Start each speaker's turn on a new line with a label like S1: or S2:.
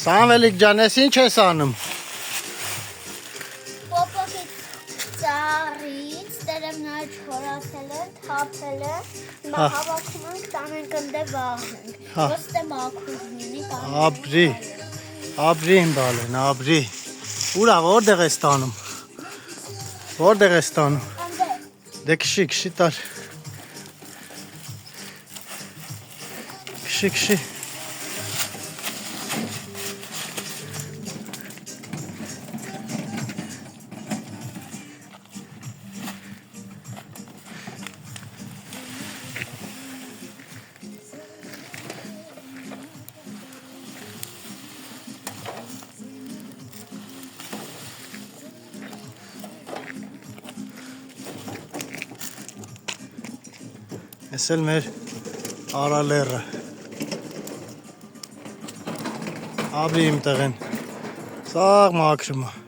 S1: Սամվելիկ ջան, ես ինչ ես անում։
S2: Պոպոկի ծառից տերևները չորացել են, թափել են, հիմա հավաքում ենք, տանենք ընդ վաղենք, ոստե մաքուր լինի,
S1: Ապրի իմ բալեն, ապրի։ Ուրա, որտեղ ես տանում։ Որտեղ ես տանում։ Դե քշի տար։ Քշի։ Ես էլ մեր արալերը։ Ապրի իմ տեղեն։ Սաղ մաքրում է։